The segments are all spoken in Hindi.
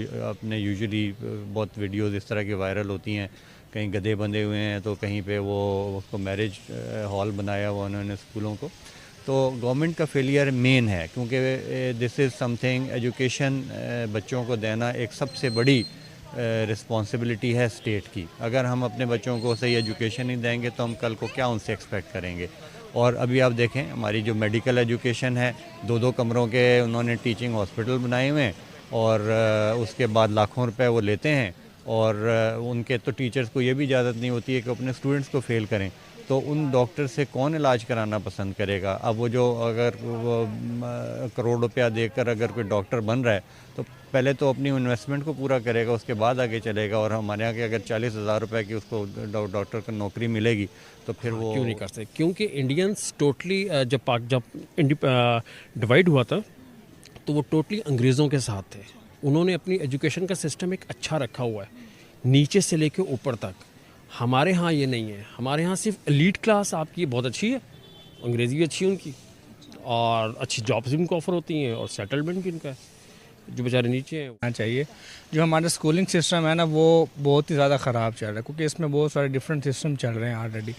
अपने यूजुअली बहुत वीडियोज़ इस तरह की वायरल होती हैं, कहीं गधे बंधे हुए हैं तो कहीं पे वो उसको मैरिज हॉल बनाया हुआ उन्होंने स्कूलों को। तो गवर्नमेंट का फेलियर मेन है, क्योंकि दिस इज़ समथिंग, एजुकेशन बच्चों को देना एक सबसे बड़ी रिस्पॉन्सिबिलिटी है स्टेट की। अगर हम अपने बच्चों को सही एजुकेशन नहीं देंगे तो हम कल को क्या उनसे एक्सपेक्ट करेंगे। और अभी आप देखें हमारी जो मेडिकल एजुकेशन है, 2-2 कमरों के उन्होंने टीचिंग हॉस्पिटल बनाए हुए हैं और उसके बाद लाखों रुपए वो लेते हैं और उनके तो टीचर्स को ये भी इजाज़त नहीं होती है कि अपने स्टूडेंट्स को फेल करें। तो उन डॉक्टर से कौन इलाज कराना पसंद करेगा। अब वो जो अगर वो करोड़ रुपया देकर अगर कोई डॉक्टर बन रहा है तो पहले तो अपनी इन्वेस्टमेंट को पूरा करेगा, उसके बाद आगे चलेगा। और हमारे यहाँ के अगर 40,000 रुपये की उसको डॉक्टर को नौकरी मिलेगी तो फिर वो क्यों नहीं कर सकते, क्योंकि इंडियंस टोटली जब डिवाइड हुआ था तो वो टोटली अंग्रेज़ों के साथ थे। उन्होंने अपनी एजुकेशन का सिस्टम एक अच्छा रखा हुआ है नीचे से लेके ऊपर तक। हमारे यहाँ ये नहीं है, हमारे यहाँ सिर्फ एलीट क्लास आपकी बहुत अच्छी है, अंग्रेज़ी भी अच्छी है उनकी और अच्छी जॉब्स भी उनको ऑफर होती हैं और सेटलमेंट भी उनका है, जो बेचारे नीचे हैं। होना चाहिए। जो हमारा स्कूलिंग सिस्टम है ना, वो बहुत ही ज़्यादा ख़राब चल रहा है, क्योंकि इसमें बहुत सारे डिफरेंट सिस्टम चल रहे हैं ऑलरेडी।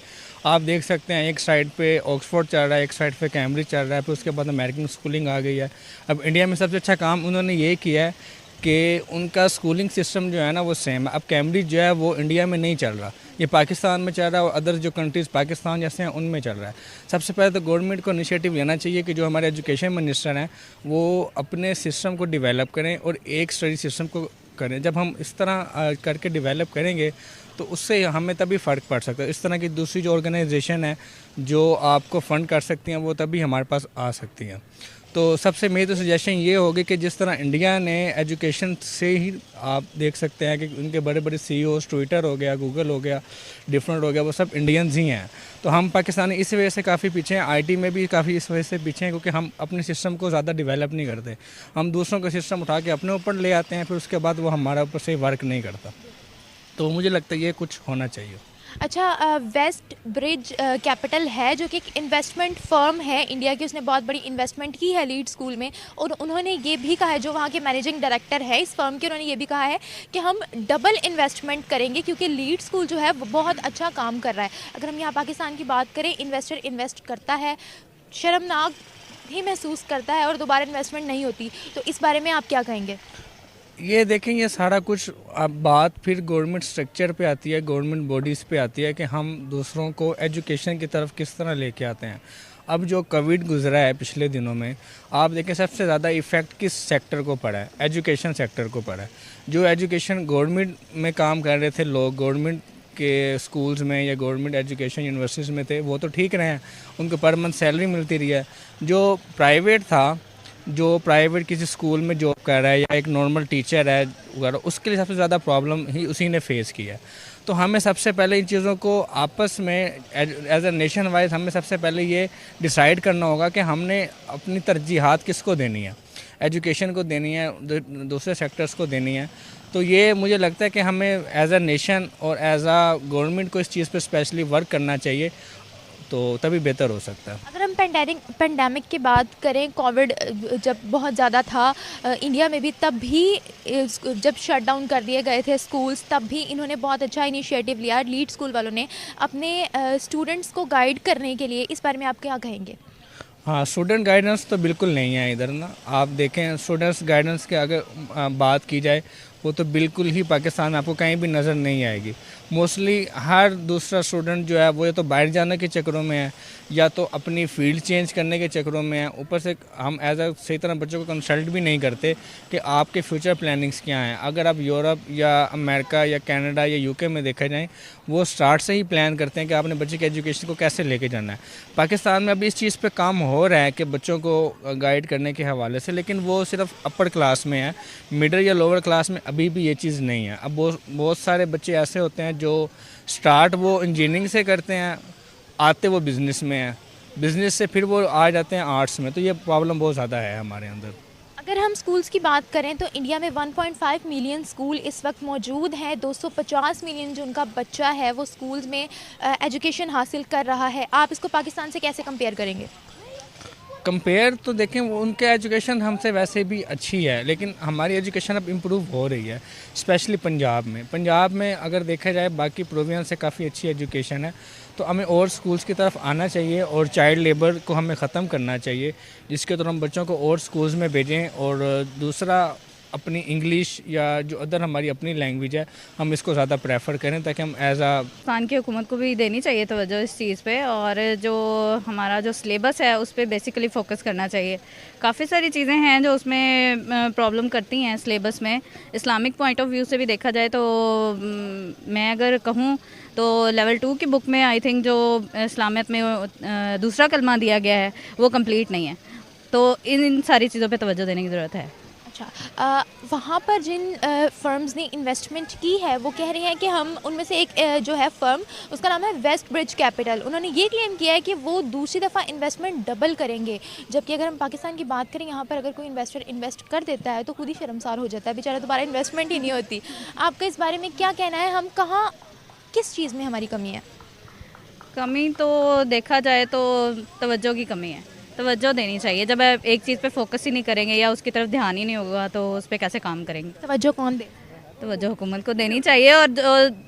आप देख सकते हैं एक साइड पे ऑक्सफोर्ड चल रहा है, एक साइड पे कैम्ब्रिज चल रहा है, फिर उसके बाद अमेरिकन स्कूलिंग आ गई है। अब इंडिया में सबसे अच्छा काम उन्होंने ये किया है कि उनका स्कूलिंग सिस्टम जो है ना वो सेम है। अब कैम्ब्रिज जो है वो इंडिया में नहीं चल रहा, ये पाकिस्तान में चल रहा है और अदर जो कंट्रीज़ पाकिस्तान जैसे हैं उनमें चल रहा है। सबसे पहले तो गवर्नमेंट को इनिशिएटिव लेना चाहिए कि जो हमारे एजुकेशन मिनिस्टर हैं वो अपने सिस्टम को डेवलप करें और एक स्टडी सिस्टम को करें। जब हम इस तरह करके डेवलप करेंगे तो उससे हमें तभी फ़र्क पड़ सकता है। इस तरह की दूसरी जो ऑर्गेनाइजेशन है जो आपको फ़ंड कर सकती हैं वो तभी हमारे पास आ सकती हैं। तो सबसे मेरी तो सजेशन ये होगी कि जिस तरह इंडिया ने एजुकेशन से ही आप देख सकते हैं कि उनके बड़े बड़े CEOs, ट्विटर हो गया, गूगल हो गया, डिफरेंट हो गया, वो सब इंडियंस ही हैं। तो हम पाकिस्तानी इस वजह से काफ़ी पीछे हैं, IT में भी काफ़ी इस वजह से पीछे हैं, क्योंकि हम अपने सिस्टम को ज़्यादा डेवलप नहीं करते। हम दूसरों का सिस्टम उठा के अपने ऊपर ले आते हैं, फिर उसके बाद वो हमारा ऊपर से वर्क नहीं करता। तो मुझे लगता है ये कुछ होना चाहिए। अच्छा, वेस्ट ब्रिज कैपिटल है जो कि एक इन्वेस्टमेंट फर्म है इंडिया की, उसने बहुत बड़ी इन्वेस्टमेंट की है लीड स्कूल में। और उन्होंने ये भी कहा है, जो वहाँ के मैनेजिंग डायरेक्टर है इस फर्म के, उन्होंने ये भी कहा है कि हम डबल इन्वेस्टमेंट करेंगे क्योंकि लीड स्कूल जो है वो बहुत अच्छा काम कर रहा है। अगर हम यहाँ पाकिस्तान की बात करें, इन्वेस्टर इन्वेस्ट करता है, शर्मनाक ही महसूस करता है और दोबारा इन्वेस्टमेंट नहीं होती। तो इस बारे में आप क्या कहेंगे? ये देखें, ये सारा कुछ अब बात फिर गवर्नमेंट स्ट्रक्चर पे आती है, गवर्नमेंट बॉडीज़ पे आती है कि हम दूसरों को एजुकेशन की तरफ किस तरह लेके आते हैं। अब जो कोविड गुजरा है पिछले दिनों में, आप देखें सबसे ज़्यादा इफ़ेक्ट किस सेक्टर को पड़ा है? एजुकेशन सेक्टर को पड़ा है। जो एजुकेशन गवर्नमेंट में काम कर रहे थे लोग, गवर्नमेंट के स्कूल्स में या गवर्नमेंट एजुकेशन यूनिवर्सिटीज़ में थे, वो तो ठीक रहे हैं, उनको पर मंथ सैलरी मिलती रही है। जो प्राइवेट था, जो प्राइवेट किसी स्कूल में जॉब कर रहा है या एक नॉर्मल टीचर है वगैरह, उसके लिए सबसे ज़्यादा प्रॉब्लम ही उसी ने फेस किया है। तो हमें सबसे पहले इन चीज़ों को आपस में एज ए नेशन वाइज हमें सबसे पहले ये डिसाइड करना होगा कि हमने अपनी तरजीहात किसको देनी है। एजुकेशन को देनी है, दूसरे सेक्टर्स को देनी है। तो ये मुझे लगता है कि हमें एज अ नेशन और एज अ गवर्नमेंट को इस चीज़ पर स्पेशली वर्क करना चाहिए, तो तभी बेहतर हो सकता है। अगर हम पेंडेमिक की बात करें, कोविड जब बहुत ज़्यादा था इंडिया में भी, तब भी जब शट डाउन कर दिए गए थे स्कूल्स, तब भी इन्होंने बहुत अच्छा इनिशिएटिव लिया लीड स्कूल वालों ने अपने स्टूडेंट्स को गाइड करने के लिए। इस बारे में आप क्या कहेंगे? हाँ, स्टूडेंट गाइडेंस तो बिल्कुल नहीं है इधर ना। आप देखें स्टूडेंट्स गाइडेंस के अगर बात की जाए, वो तो बिल्कुल ही पाकिस्तान में आपको कहीं भी नज़र नहीं आएगी। मोस्टली हर दूसरा स्टूडेंट जो है वो या तो बाहर जाने के चक्करों में है या तो अपनी फील्ड चेंज करने के चक्करों में है। ऊपर से हम एज अ सही तरह बच्चों को कंसल्ट भी नहीं करते कि आपके फ्यूचर प्लानिंग्स क्या हैं। अगर आप यूरोप या अमेरिका या कनाडा या UK में देखा जाए, वो स्टार्ट से ही प्लान करते हैं कि आपने बच्चे की एजुकेशन को कैसे लेके जाना है। पाकिस्तान में अभी इस चीज़ पे काम हो रहा है कि बच्चों को गाइड करने के हवाले से, लेकिन वो सिर्फ अपर क्लास में है, मिडिल या लोअर क्लास में अभी भी ये चीज़ नहीं है। अब बहुत सारे बच्चे ऐसे होते हैं जो स्टार्ट वो इंजीनियरिंग से करते हैं, आते वो बिज़नेस में है, बिज़नेस से फिर वो आ जाते हैं आर्ट्स में। तो ये प्रॉब्लम बहुत ज़्यादा है हमारे अंदर। अगर हम स्कूल्स की बात करें तो इंडिया में 1.5 मिलियन स्कूल इस वक्त मौजूद हैं। 250 मिलियन जो उनका बच्चा है वो स्कूल्स में एजुकेशन हासिल कर रहा है। आप इसको पाकिस्तान से कैसे कंपेयर करेंगे? कंपेयर तो देखें वो उनके एजुकेशन हमसे वैसे भी अच्छी है, लेकिन हमारी एजुकेशन अब इम्प्रूव हो रही है, स्पेशली पंजाब में अगर देखा जाए बाकी प्रोविंस से काफ़ी अच्छी एजुकेशन है। तो हमें और स्कूल्स की तरफ आना चाहिए और चाइल्ड लेबर को हमें ख़त्म करना चाहिए, जिसके दौरान हम बच्चों को और स्कूल्स में भेजें। और दूसरा, अपनी इंग्लिश या जो अदर हमारी अपनी लैंग्वेज है, हम इसको ज़्यादा प्रेफर करें ताकि हम एज आ पाकिस्तान की हुकूमत को भी देनी चाहिए तवज्जो इस चीज़ पे, और जो हमारा जो सिलेबस है उस पर बेसिकली फ़ोकस करना चाहिए। काफ़ी सारी चीज़ें हैं जो उसमें प्रॉब्लम करती हैं सिलेबस में। इस्लामिक पॉइंट ऑफ व्यू से भी देखा जाए तो मैं अगर कहूँ तो लेवल 2 की बुक में आई थिंक जो इस्लामियत में दूसरा कलमा दिया गया है वो कंप्लीट नहीं है। तो इन सारी चीज़ों पे तवज्जो देने की ज़रूरत है। अच्छा, वहाँ पर जिन फर्म्स ने इन्वेस्टमेंट की है वो कह रहे हैं कि हम उनमें से एक जो है फर्म, उसका नाम है वेस्ट ब्रिज कैपिटल, उन्होंने ये क्लेम किया है कि वो दूसरी दफ़ा इन्वेस्टमेंट डबल करेंगे। जबकि अगर हम पाकिस्तान की बात करें, यहाँ पर अगर कोई इन्वेस्टर इन्वेस्ट कर देता है तो खुद ही शर्मसार हो जाता है बेचारा, दोबारा इन्वेस्टमेंट ही नहीं होती। आपका इस बारे में क्या कहना है? हम कहाँ, किस चीज़ में हमारी कमी है? कमी तो देखा जाए तो तवज्जो की कमी है। तवज्जो देनी चाहिए। जब आप एक चीज़ पे फोकस ही नहीं करेंगे या उसकी तरफ ध्यान ही नहीं होगा तो उस पर कैसे काम करेंगे? तवज्जो कौन दे? तवज्जो हुकूमत को देनी चाहिए। और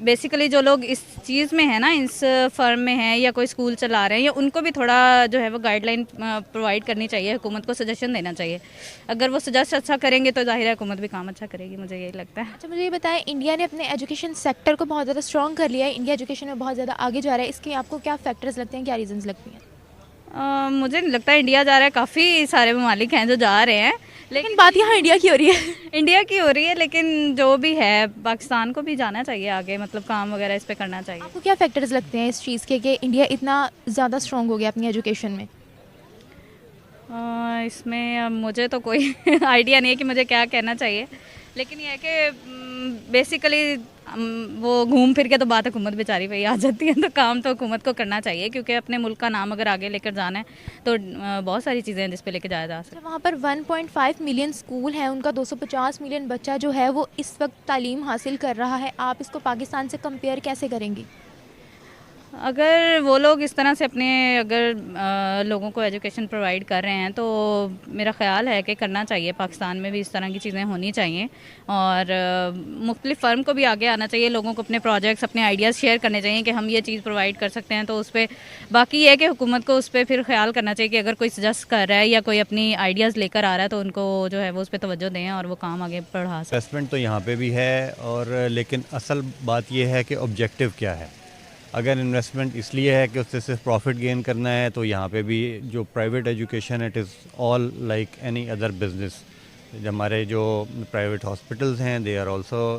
बेसिकली जो लोग इस चीज़ में है ना, इस फर्म में है या कोई स्कूल चला रहे हैं, या उनको भी थोड़ा जो है वो गाइडलाइन प्रोवाइड करनी चाहिए, हुकूमत को सजेशन देना चाहिए। अगर वो सजेस्ट अच्छा करेंगे तो जाहिर है हुकूमत भी काम अच्छा करेगी, मुझे यही लगता है। अच्छा, मुझे ये बताएं, इंडिया ने अपने एजुकेशन सेक्टर को बहुत ज़्यादा स्ट्रॉन्ग कर लिया है, इंडिया एजुकेशन में बहुत ज़्यादा आगे जा रहा है, इसके आपको क्या फैक्टर्स लगते हैं, क्या रीजंस लगती हैं? मुझे नहीं लगता इंडिया जा रहा है, काफ़ी सारे ममालिक हैं जो जा रहे हैं, लेकिन बात यहाँ इंडिया की हो रही है। इंडिया की हो रही है, लेकिन जो भी है पाकिस्तान को भी जाना चाहिए आगे, मतलब काम वगैरह इस पे करना चाहिए। आपको क्या फैक्टर्स लगते हैं इस चीज़ के कि इंडिया इतना ज़्यादा स्ट्रॉन्ग हो गया अपनी एजुकेशन में? इसमें अब मुझे तो कोई आइडिया नहीं है कि मुझे क्या कहना चाहिए, लेकिन यह है कि बेसिकली वो घूम फिर के तो बात हुकूमत बेचारी पे ही आ जाती है। तो काम तो हुकूमत को करना चाहिए, क्योंकि अपने मुल्क का नाम अगर आगे लेकर जाना है तो बहुत सारी चीज़ें हैं जिस पे लेकर जाया जा सकता है। वहाँ पर 1.5 मिलियन स्कूल हैं, उनका 250 मिलियन बच्चा जो है वो इस वक्त तालीम हासिल कर रहा है। आप इसको पाकिस्तान से कंपेयर कैसे करेंगी? अगर वो लोग इस तरह से अपने अगर लोगों को एजुकेशन प्रोवाइड कर रहे हैं तो मेरा ख़्याल है कि करना चाहिए, पाकिस्तान में भी इस तरह की चीज़ें होनी चाहिए। और मुख्तलिफ फर्म को भी आगे आना चाहिए, लोगों को अपने प्रोजेक्ट्स, अपने आइडियाज़ शेयर करने चाहिए कि हम ये चीज़ प्रोवाइड कर सकते हैं। तो उस पर बाकी ये है कि हुकूमत को उस पर फिर ख्याल करना चाहिए कि अगर कोई सजेस्ट कर रहा है या कोई अपनी आइडियाज़ लेकर आ रहा है तो उनको जो है वो उस पर तवज्जो दें और वो काम आगे बढ़ा सकें। इन्वेस्टमेंट तो यहाँ पे भी है, और लेकिन असल बात यह है कि ऑब्जेक्टिव क्या है। अगर इन्वेस्टमेंट इसलिए है कि उससे सिर्फ प्रॉफिट गेन करना है तो यहाँ पे भी जो प्राइवेट एजुकेशन है, it is all like any other business. हमारे जो प्राइवेट हॉस्पिटल्स हैं, दे आर ऑल्सो